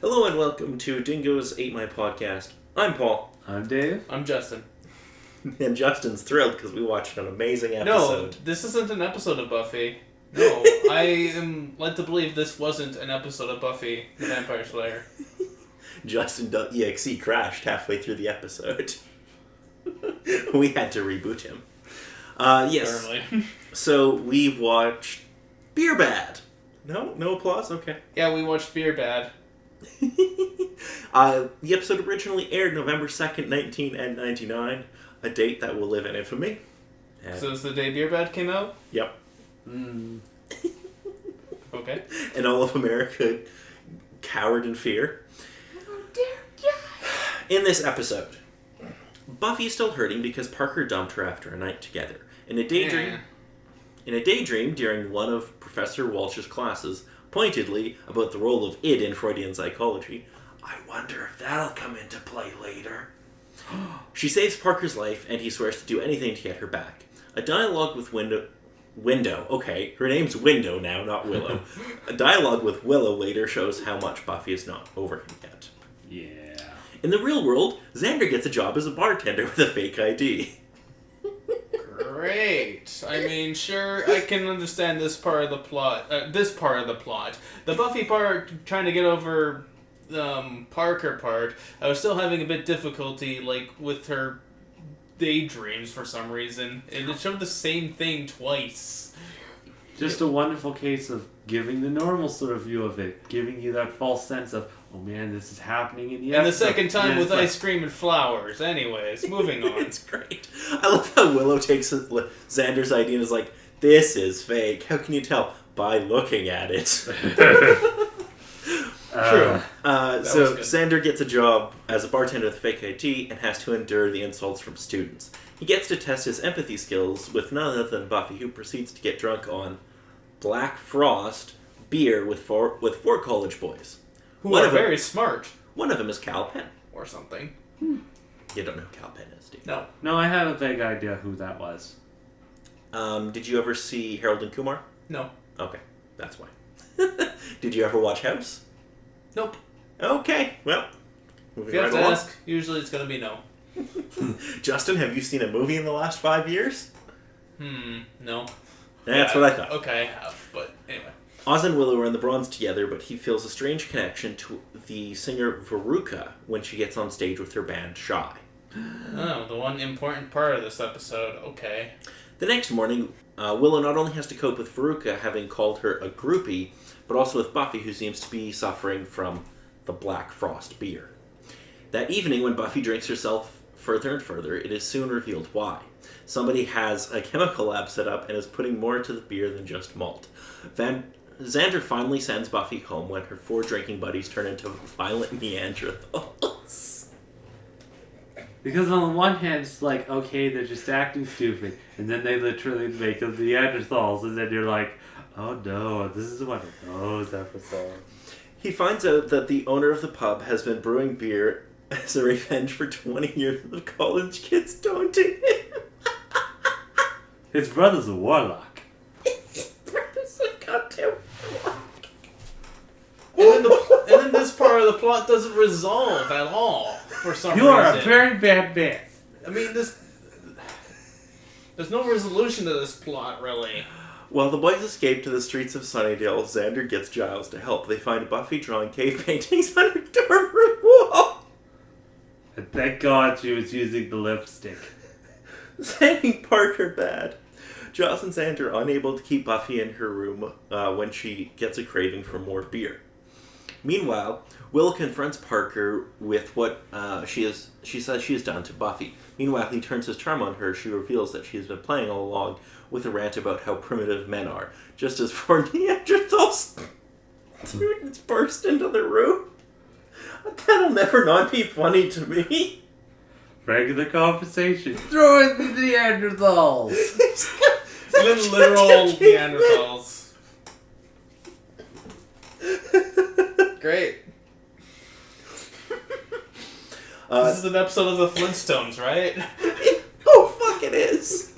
Hello and welcome to Dingoes Ate My Podcast. I'm Paul. I'm Dave. I'm Justin. And Justin's thrilled because we watched an amazing No, episode. this isn't an episode of Buffy. No, I am led to believe this wasn't an episode of Buffy the Vampire Slayer. Justin.exe crashed halfway through the episode. We had to reboot him. Yes. Apparently. So we watched Beer Bad. No applause? Okay. Yeah, we watched Beer Bad. The episode originally aired November 2nd, 1999, a date that will live in infamy. So it's the day Beer Bad came out? Yep. Okay. And all of America cowered in fear. Oh dear God. In this episode, Buffy is still hurting because Parker dumped her after a night together. In a daydream during one of Professor Walsh's classes, pointedly about the role of id in Freudian psychology, I wonder if that'll come into play later. She saves Parker's life, and he swears to do anything to get her back. A dialogue with Window, okay, her name's Window now, not Willow. A dialogue with Willow later shows how much Buffy is not over him yet. Yeah. In the real world, Xander gets a job as a bartender with a fake ID. Great. I mean, sure, I can understand this part of the plot. The Buffy part, trying to get over Parker part, I was still having a bit difficulty, with her daydreams for some reason. And it showed the same thing twice. Just a wonderful case of giving the normal sort of view of it, giving you that false sense of, oh man, this is happening in the And the episode. second time And with it's ice cream and flowers. Anyways, moving on. It's great. I love how Willow takes Xander's ID and is like, this is fake. How can you tell? By looking at it. True. So Xander gets a job as a bartender with a fake ID and has to endure the insults from students. He gets to test his empathy skills with none other than Buffy, who proceeds to get drunk on Black Frost beer with four college boys. Who are very smart. One of them is Cal Penn. Or something. You don't know who Cal Penn is, do you? No. No, I have a vague idea who that was. Did you ever see Harold and Kumar? No. Okay, that's why. Did you ever watch House? Nope. Okay, well, If moving you right have to along. ask, usually it's going to be no. Justin, have you seen a movie in the last 5 years? No. That's what I thought. Okay, I have, but anyway. Oz and Willow are in the bronze together, but he feels a strange connection to the singer Veruca when she gets on stage with her band Shy. Oh, the one important part of this episode. Okay. The next morning, Willow not only has to cope with Veruca having called her a groupie, but also with Buffy, who seems to be suffering from the Black Frost beer. That evening, when Buffy drinks herself further and further, it is soon revealed why. Somebody has a chemical lab set up and is putting more into the beer than just malt. Xander finally sends Buffy home when her 4 drinking buddies turn into violent Neanderthals. Because on the one hand, it's like, okay, they're just acting stupid, and then they literally make them Neanderthals, and then you're like, oh no, this is one of those episodes. He finds out that the owner of the pub has been brewing beer as a revenge for 20 years of college kids taunting him. His brother's a warlock. His brother's a goddamn warlock. And then this part of the plot doesn't resolve at all for some reason. You are a very bad man. I mean, there's no resolution to this plot, really. While the boys escape to the streets of Sunnydale, Xander gets Giles to help. They find Buffy drawing cave paintings on her dorm room wall. And thank God she was using the lipstick. Saving Parker bad. Giles and Xander are unable to keep Buffy in her room when she gets a craving for more beer. Meanwhile, Will confronts Parker with what she says she has done to Buffy. Meanwhile, he turns his charm on her. She reveals that she has been playing all along with a rant about how primitive men are. Just as 4 Neanderthals students burst into the room. That'll never not be funny to me. Regular conversation. Throw in the Neanderthals! Literal Neanderthals. Great. This is an episode of the Flintstones, right? Oh, fuck it is.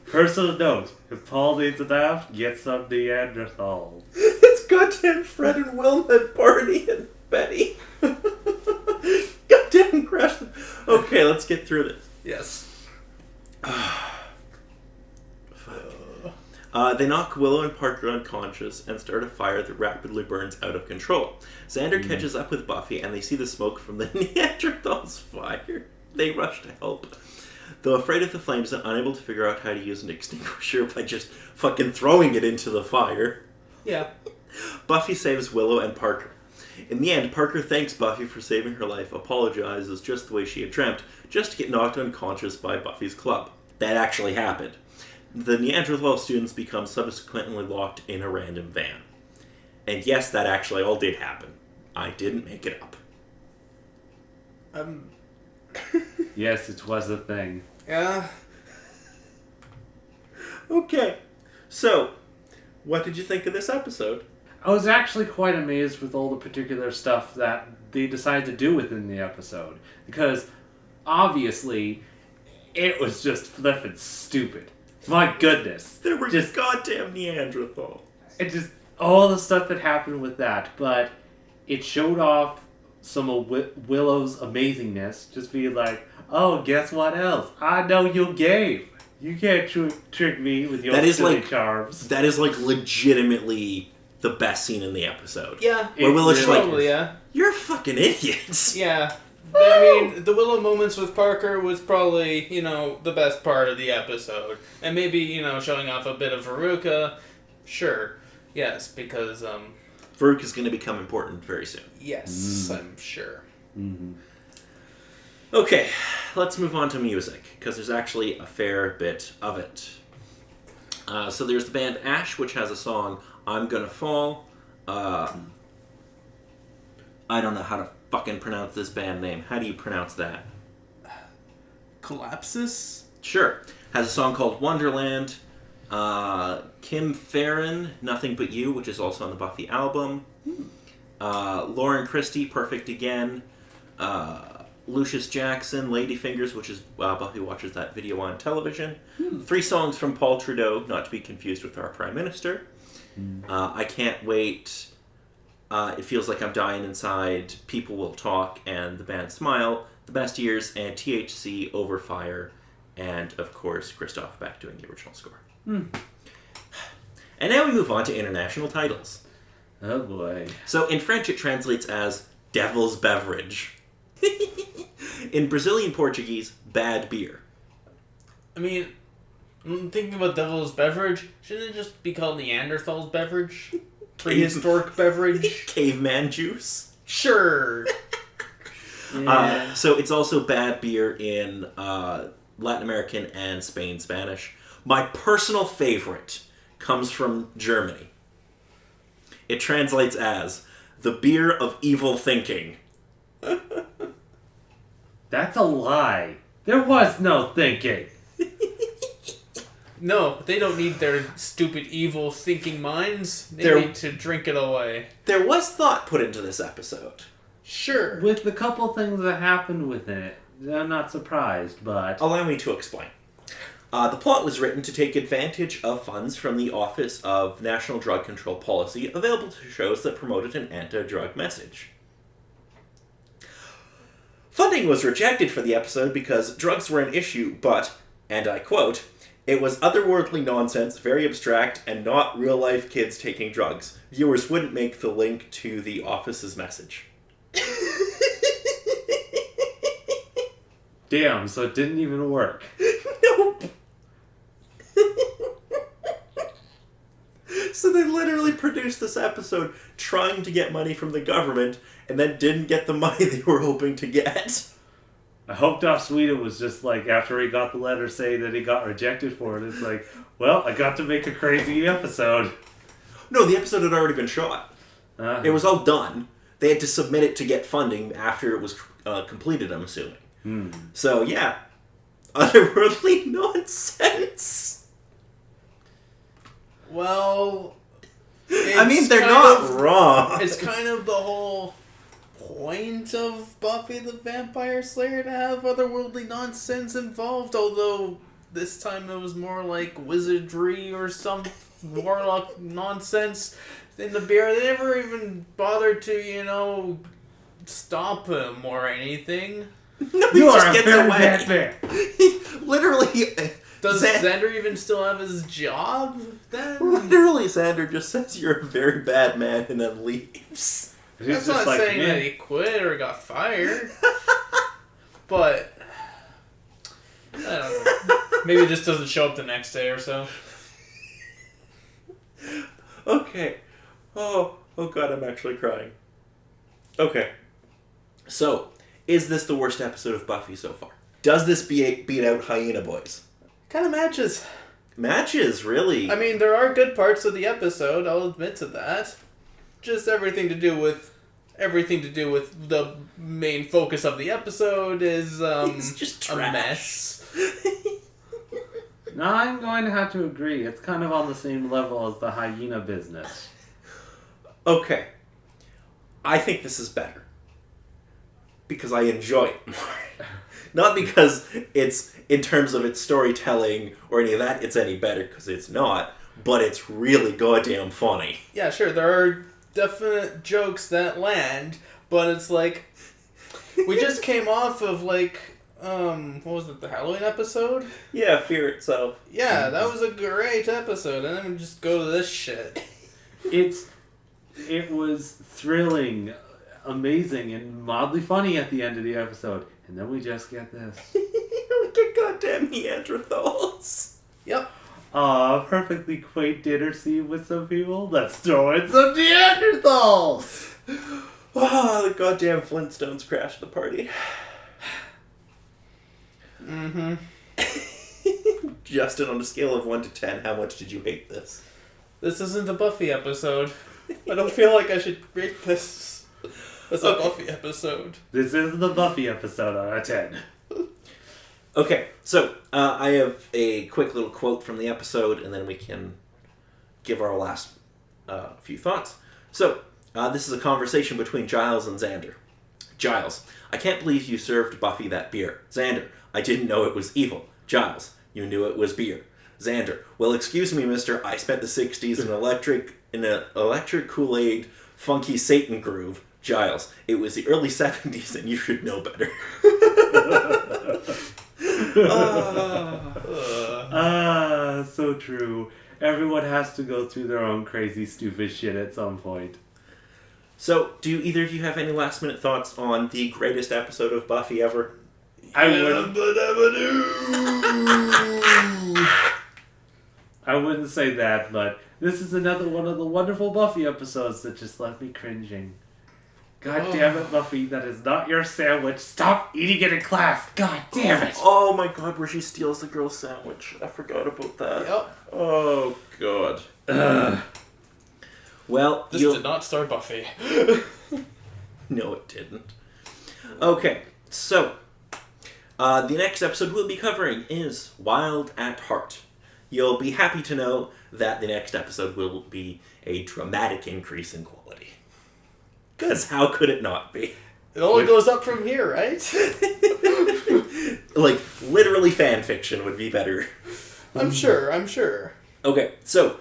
Personal note, if Paul needs a nap, get some Neanderthals. It's good Goddamn Fred and Wilma and Barney and Betty. Goddamn crash them. Okay, let's get through this. Yes. They knock Willow and Parker unconscious and start a fire that rapidly burns out of control. Xander catches up with Buffy and they see the smoke from the Neanderthals' fire. They rush to help. Though afraid of the flames and unable to figure out how to use an extinguisher by just fucking throwing it into the fire, Yeah. Buffy saves Willow and Parker. In the end, Parker thanks Buffy for saving her life, apologizes just the way she had dreamt, just to get knocked unconscious by Buffy's club. That actually happened. The Neanderthal students become subsequently locked in a random van. And yes, that actually all did happen. I didn't make it up. Yes, it was a thing. Yeah. Okay, so, what did you think of this episode? I was actually quite amazed with all the particular stuff that they decided to do within the episode. Because, obviously, it was just flippin' stupid. My goodness. There were just goddamn Neanderthals. It just, all the stuff that happened with that. But it showed off some of Willow's amazingness. Just being like, oh, guess what else? I know your game. You can't trick me with your silly charms. That is like legitimately the best scene in the episode. Yeah. Where Willow's just like, Probably, yeah. you're fucking idiots. Yeah. I mean, the Willow moments with Parker was probably, the best part of the episode. And maybe, showing off a bit of Veruca. Sure. Yes, because, Veruca's going to become important very soon. Yes, I'm sure. Mm-hmm. Okay, let's move on to music, because there's actually a fair bit of it. So there's the band Ash, which has a song, I'm Gonna Fall. I don't know how to fucking pronounce this band name. How do you pronounce that? Collapsus? Sure. Has a song called Wonderland. Kim Farron, Nothing But You, which is also on the Buffy album. Lauren Christie, Perfect Again. Lucius Jackson, Ladyfingers, which is Buffy watches that video on television. 3 songs from Paul Trudeau, not to be confused with our Prime Minister. I Can't Wait. It Feels Like I'm Dying Inside, People Will Talk, and the band Smile, The Best Years, and THC, Over Fire, and, of course, Christoph Beck doing the original score. And now we move on to international titles. Oh boy. So in French it translates as Devil's Beverage. In Brazilian Portuguese, Bad Beer. I mean, I'm thinking about Devil's Beverage. Shouldn't it just be called Neanderthal's Beverage? Prehistoric beverage? Caveman juice. Sure. Yeah. So it's also bad beer in Latin American and Spain Spanish. My personal favorite comes from Germany. It translates as the beer of evil thinking. That's a lie. There was no thinking. No, they don't need their stupid, evil thinking minds. They They're- need to drink it away. There was thought put into this episode. Sure. With the couple things that happened within it, I'm not surprised, but... Allow me to explain. The plot was written to take advantage of funds from the Office of National Drug Control Policy available to shows that promoted an anti-drug message. Funding was rejected for the episode because drugs were an issue, but, and I quote, it was otherworldly nonsense, very abstract, and not real-life kids taking drugs. Viewers wouldn't make the link to the Office's message. Damn, so it didn't even work. Nope. So they literally produced this episode trying to get money from the government and then didn't get the money they were hoping to get. I hope Doc Sweden was just like, after he got the letter saying that he got rejected for it, it's like, well, I got to make a crazy episode. No, the episode had already been shot. It was all done. They had to submit it to get funding after it was completed, I'm assuming. So, yeah. Otherworldly nonsense. Well, I mean, they're not wrong. It's kind of the whole point of Buffy the Vampire Slayer to have otherworldly nonsense involved, although this time it was more like wizardry or something. warlock nonsense in the beer. They never even bothered to, stop him or anything. No, he You just are a gets very away. bad man. He literally... Does Xan- Xander even still have his job then? Literally, Xander just says you're a very bad man and then leaves. He's That's just not like, saying "Man." that he quit or got fired. But I don't know. Maybe it just doesn't show up the next day or so. Okay. Oh god, I'm actually crying. Okay. So, is this the worst episode of Buffy so far? Does this beat out Hyena Boys? Kind of matches. Matches, really? I mean, there are good parts of the episode. I'll admit to that. Just everything to do with the main focus of the episode is It's just a trash. mess. No, I'm going to have to agree. It's kind of on the same level as the hyena business. Okay. I think this is better. Because I enjoy it more. Not because it's, in terms of its storytelling or any of that, it's any better, because it's not. But it's really goddamn funny. Yeah, sure, there are definite jokes that land, but it's like, we just came off of what was it, the Halloween episode? Yeah, Fear itself. Yeah, that was a great episode, and then we just go to this shit. It was thrilling, amazing, and mildly funny at the end of the episode. And then we just get this. We get goddamn Neanderthals. Yep. Perfectly quaint dinner scene with some people. Let's throw in some Neanderthals! The goddamn Flintstones crashed the party. Mm-hmm. Justin, on a scale of 1 to 10, how much did you hate this? This isn't a Buffy episode. I don't feel like I should rate this as a Buffy episode. This is the Buffy episode out of 10. Okay, so I have a quick little quote from the episode, and then we can give our last few thoughts. So, this is a conversation between Giles and Xander. Giles, I can't believe you served Buffy that beer. Xander, I didn't know it was evil. Giles, you knew it was beer. Xander, well, excuse me, mister, I spent the 60s in an electric Kool-Aid funky Satan groove. Giles, it was the early 70s and you should know better. So true. Everyone has to go through their own crazy, stupid shit at some point. So, do either of you have any last minute thoughts on the greatest episode of Buffy ever? I wouldn't say that, but this is another one of the wonderful Buffy episodes that just left me cringing. God damn it, Buffy, that is not your sandwich. Stop eating it in class. God damn it. Oh my god, where she steals the girl's sandwich. I forgot about that. Yep. Oh god. Well, This did not star Buffy. No, it didn't. Okay, so the next episode we'll be covering is Wild at Heart. You'll be happy to know that the next episode will be a dramatic increase in quality. Because how could it not be? It only goes up from here, right? Like, literally fan fiction would be better. I'm sure. Okay, so,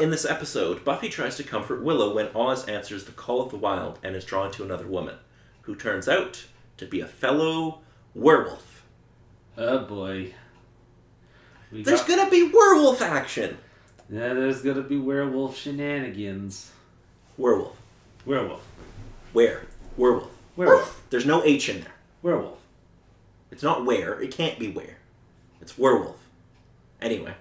in this episode, Buffy tries to comfort Willow when Oz answers the call of the wild and is drawn to another woman, who turns out to be a fellow werewolf. Oh boy. There's gonna be werewolf action! Yeah, there's gonna be werewolf shenanigans. Werewolf. Werewolf. Where? Werewolf. Werewolf. There's no H in there. Werewolf. It's not where. It can't be where. It's werewolf. Anyway.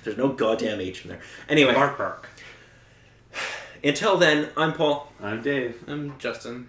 There's no goddamn H in there. Anyway. Bark bark. Until then, I'm Paul. I'm Dave. I'm Justin.